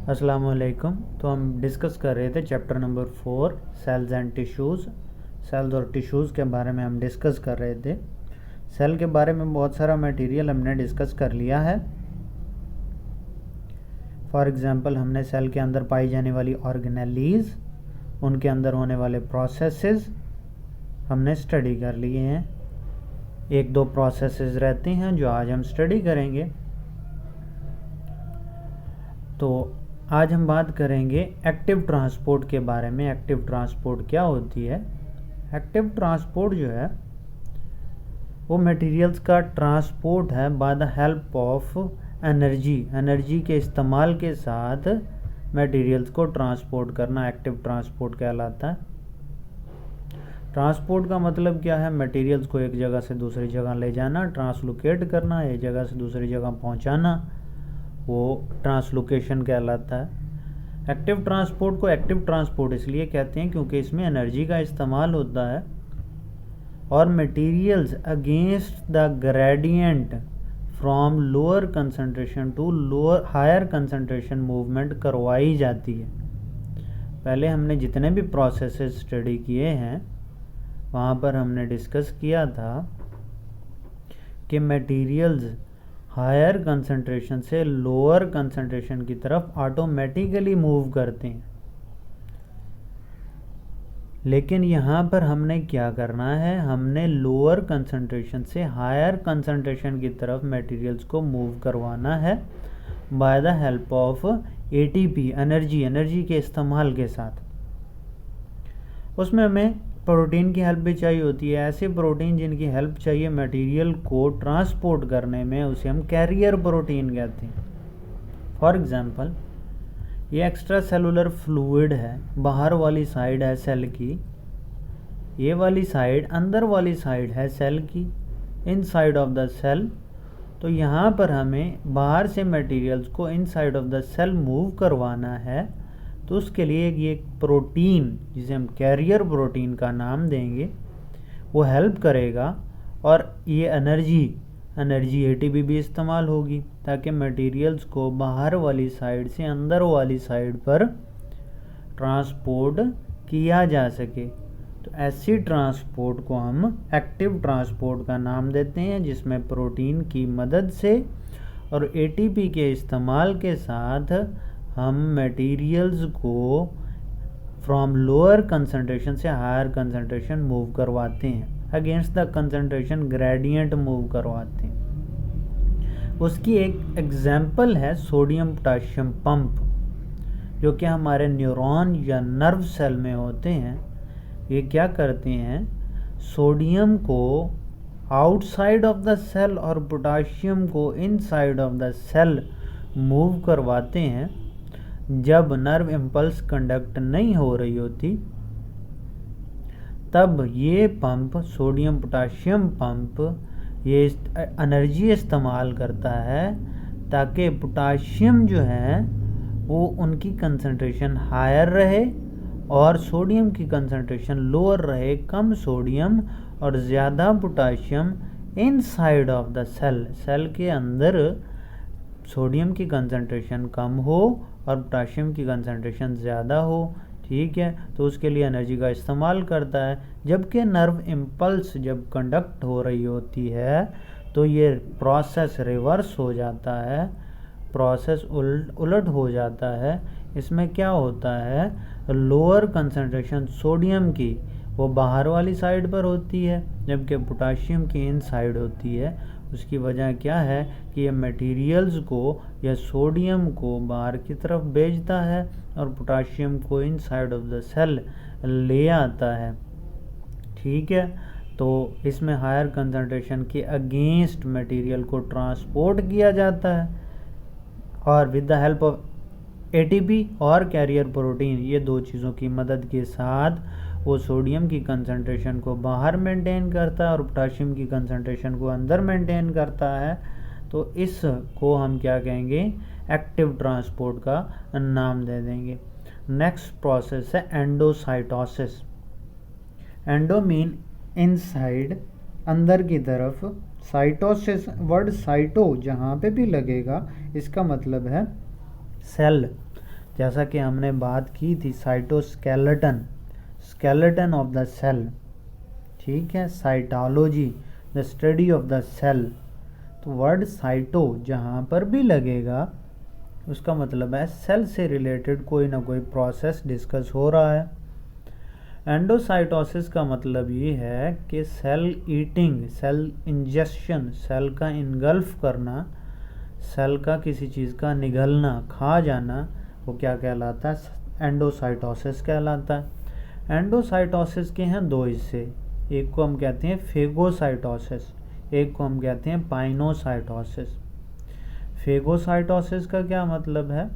अस्सलाम वालेकुम। तो हम डिस्कस कर रहे थे chapter number 4 cells and tissues. Cells और टिश्यूज़ के बारे में हम डिस्कस कर रहे थे। सेल के बारे में बहुत सारा मटेरियल हमने डिस्कस कर लिया है। फॉर एग्ज़ाम्पल हमने सेल के अंदर पाई जाने वाली ऑर्गेनेलीज़, उनके अंदर होने वाले प्रोसेसेस हमने स्टडी कर लिए हैं। एक दो प्रोसेसेस रहते हैं जो आज हम स्टडी करेंगे। तो आज हम बात करेंगे एक्टिव ट्रांसपोर्ट के बारे में। एक्टिव ट्रांसपोर्ट क्या होती है? एक्टिव ट्रांसपोर्ट जो है वो मटेरियल्स का ट्रांसपोर्ट है by the help of energy के इस्तेमाल के साथ मटेरियल्स को ट्रांसपोर्ट करना एक्टिव ट्रांसपोर्ट कहलाता है। ट्रांसपोर्ट का मतलब क्या है? मटेरियल्स को एक जगह से दूसरी जगह ले जाना, ट्रांसलोकेट करना, एक जगह से दूसरी जगह पहुंचाना, वो ट्रांसलोकेशन कहलाता है। एक्टिव ट्रांसपोर्ट को एक्टिव ट्रांसपोर्ट इसलिए कहते हैं क्योंकि इसमें एनर्जी का इस्तेमाल होता है और materials against the gradient from lower concentration to lower higher concentration movement करवाई जाती है। पहले हमने जितने भी प्रोसेसेस स्टडी किए हैं वहाँ पर हमने डिस्कस किया था कि मटेरियल्स हायर कंसंट्रेशन से लोअर कंसंट्रेशन की तरफ ऑटोमेटिकली मूव करते हैं। लेकिन यहाँ पर हमने क्या करना है? हमने लोअर कंसंट्रेशन से हायर कंसंट्रेशन की तरफ मटेरियल्स को मूव करवाना है by the help of ATP, energy के इस्तेमाल के साथ। उसमें हमें प्रोटीन की हेल्प भी चाहिए होती है। ऐसे प्रोटीन जिनकी हेल्प चाहिए मटेरियल को ट्रांसपोर्ट करने में, उसे हम कैरियर प्रोटीन कहते हैं। फॉर एग्जांपल ये एक्स्ट्रा सेलुलर फ्लूइड है, बाहर वाली साइड है सेल की, ये वाली साइड अंदर वाली साइड है सेल की, इनसाइड ऑफ द सेल। तो यहाँ पर हमें बाहर से मटेरियल्स को inside of the cell move करवाना है। तो उसके लिए ये प्रोटीन जिसे हम कैरियर प्रोटीन का नाम देंगे वो हेल्प करेगा और ये एनर्जी एटीपी भी इस्तेमाल होगी ताकि मटेरियल्स को बाहर वाली साइड से अंदर वाली साइड पर ट्रांसपोर्ट किया जा सके। तो ऐसी ट्रांसपोर्ट को हम एक्टिव ट्रांसपोर्ट का नाम देते हैं, जिसमें प्रोटीन की मदद से और एटीपी के इस्तेमाल के साथ हम मटेरियल्स को फ्रॉम लोअर कंसंट्रेशन से हायर कंसंट्रेशन मूव करवाते हैं, against the concentration gradient move करवाते हैं। उसकी एक एग्जाम्पल है सोडियम पोटाशियम पंप, जो कि हमारे न्यूरॉन या नर्व सेल में होते हैं। ये क्या करते हैं? सोडियम को आउटसाइड ऑफ द सेल और पोटाशियम को inside of the cell move करवाते हैं। जब नर्व इम्पल्स कंडक्ट नहीं हो रही होती तब ये पंप, सोडियम पोटाशियम पंप, ये एनर्जी इस्तेमाल करता है ताकि पोटाशियम जो है वो उनकी कंसंट्रेशन हायर रहे और सोडियम की कंसंट्रेशन लोअर रहे। कम सोडियम और ज़्यादा potassium inside of the cell के अंदर सोडियम की कंसंट्रेशन कम हो और पोटाशियम की कंसंट्रेशन ज़्यादा हो। ठीक है, तो उसके लिए एनर्जी का इस्तेमाल करता है। जबकि नर्व इम्पल्स जब कंडक्ट हो रही होती है तो ये प्रोसेस रिवर्स हो जाता है, प्रोसेस उलट हो जाता है। इसमें क्या होता है? लोअर कंसंट्रेशन सोडियम की वो बाहर वाली साइड पर होती है, जबकि पोटाशियम की इन साइड होती है। उसकी वजह क्या है कि ये मटेरियल्स को या सोडियम को बाहर की तरफ भेजता है और पोटाशियम को इनसाइड ऑफ द सेल ले आता है। ठीक है, तो इसमें हायर कंसंट्रेशन के अगेंस्ट मटेरियल को ट्रांसपोर्ट किया जाता है और with the help of ATP और कैरियर प्रोटीन, ये दो चीज़ों की मदद के साथ वो सोडियम की कंसंट्रेशन को बाहर मेंटेन करता है और पोटाशियम की कंसंट्रेशन को अंदर मेंटेन करता है। तो इसको हम क्या कहेंगे? एक्टिव ट्रांसपोर्ट का नाम दे देंगे। नेक्स्ट प्रोसेस है एंडोसाइटोसिस। एंडो मीन इनसाइड, अंदर की तरफ। साइटोसिस, वर्ड साइटो जहाँ पे भी लगेगा इसका मतलब है सेल। जैसा कि हमने बात की थी cytoskeleton, skeleton of the cell, ठीक है, cytology the study of the cell. तो वर्ड साइटो जहाँ पर भी लगेगा उसका मतलब है सेल से रिलेटेड कोई ना कोई प्रोसेस डिस्कस हो रहा है। एंडोसाइटोसिस का मतलब ये है कि cell eating, cell injection, cell का इनगल्फ करना, सेल का किसी चीज़ का निगलना, खा जाना, वो क्या कहलाता है? एंडोसाइटोसिस कहलाता है। एंडोसाइटोसिस के हैं दो हिस्से, एक को हम कहते हैं फेगोसाइटोसिस, एक को हम कहते हैं पाइनोसाइटोसिस। फेगोसाइटोसिस का क्या मतलब है?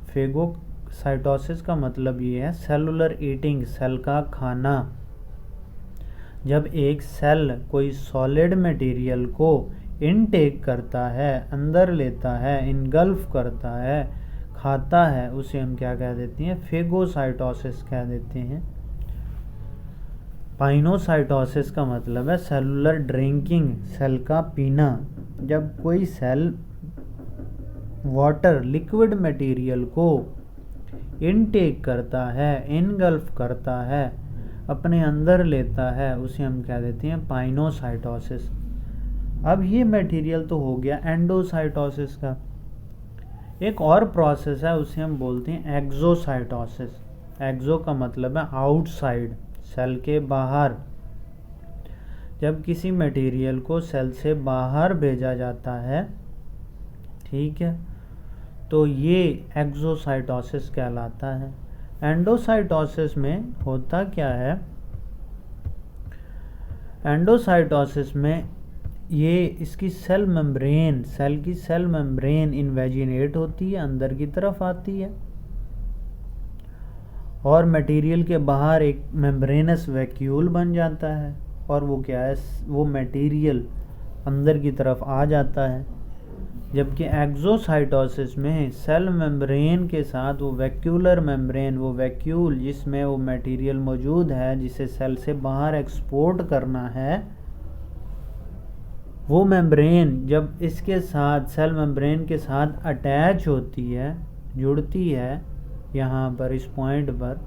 फेगोसाइटोसिस का मतलब ये है सेलुलर ईटिंग, सेल का खाना। जब एक सेल कोई सॉलिड मटेरियल को इनटेक करता है, अंदर लेता है, इनगल्फ करता है, खाता है, उसे हम क्या कह देते हैं? फेगोसाइटोसिस कह देते हैं। पाइनोसाइटोसिस का मतलब है सेलुलर ड्रिंकिंग, सेल का पीना। जब कोई सेल वाटर, लिक्विड मटेरियल को इनटेक करता है, इनगल्फ करता है, अपने अंदर लेता है, उसे हम क्या देते हैं? पाइनोसाइटोसिस। अब ये मटेरियल तो हो गया एंडोसाइटोसिस का। एक और प्रोसेस है, उसे हम बोलते हैं एक्सोसाइटोसिस। एक्सो का मतलब है आउटसाइड, सेल के बाहर। जब किसी मटेरियल को सेल से बाहर भेजा जाता है, ठीक है, तो ये एक्सोसाइटोसिस कहलाता है। एंडोसाइटोसिस में होता क्या है? एंडोसाइटोसिस में ये इसकी सेल मेम्ब्रेन, सेल की सेल मेम्ब्रेन इन्वेजिनेट होती है, अंदर की तरफ आती है, और मटेरियल के बाहर एक मेम्ब्रेनस वैक्यूल बन जाता है, और वो क्या है? वो मटेरियल अंदर की तरफ आ जाता है। जबकि एक्सोसाइटोसिस में सेल मेम्ब्रेन के साथ वो वैक्यूलर मेम्ब्रेन, वो वैक्यूल जिसमें वो मटेरियल मौजूद है जिसे सेल से बाहर एक्सपोर्ट करना है, वो मेम्ब्रेन जब इसके साथ, सेल मेम्ब्रेन के साथ अटैच होती है, जुड़ती है यहाँ पर इस पॉइंट पर,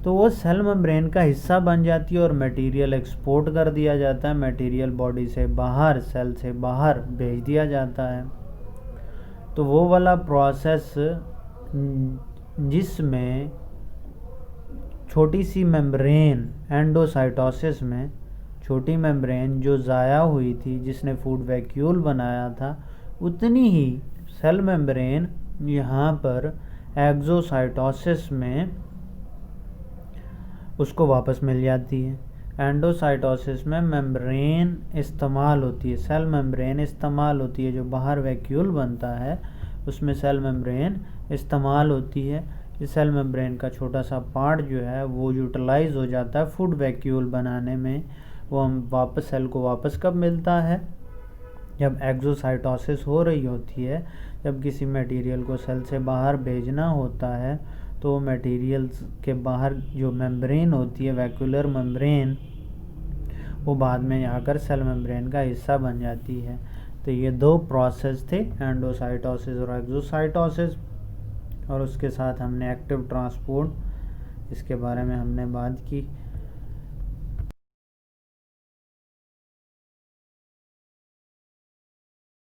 तो वो सेल मेम्ब्रेन का हिस्सा बन जाती है और मटेरियल एक्सपोर्ट कर दिया जाता है, मटेरियल बॉडी से बाहर, सेल से बाहर भेज दिया जाता है। तो वो वाला प्रोसेस जिसमें छोटी सी मेम्ब्रेन, एंडोसाइटोसिस में छोटी मेम्ब्रेन जो ज़ाया हुई थी, जिसने फूड वैक्यूल बनाया था, उतनी ही सेल मेम्ब्रेन यहाँ पर एक्सोसाइटोसिस में उसको वापस मिल जाती है। एंडोसाइटोसिस में मेम्ब्रेन इस्तेमाल होती है, सेल मेम्ब्रेन इस्तेमाल होती है, जो बाहर वैक्यूल बनता है उसमें सेल मेम्ब्रेन इस्तेमाल होती है। इस सेल मेम्ब्रेन का छोटा सा पार्ट जो है वो यूटिलाइज हो जाता है फूड वैक्यूल बनाने में। वो हम वापस, सेल को वापस कब मिलता है? जब एक्सोसाइटोसिस हो रही होती है, जब किसी मटेरियल को सेल से बाहर भेजना होता है, तो मटेरियल्स के बाहर जो मेम्ब्रेन होती है, वैक्यूलर मेम्ब्रेन, वो बाद में आकर सेल मेम्ब्रेन का हिस्सा बन जाती है। तो ये दो प्रोसेस थे, एंडोसाइटोसिस और एक्सोसाइटोसिस, और उसके साथ हमने एक्टिव ट्रांसपोर्ट, इसके बारे में हमने बात की।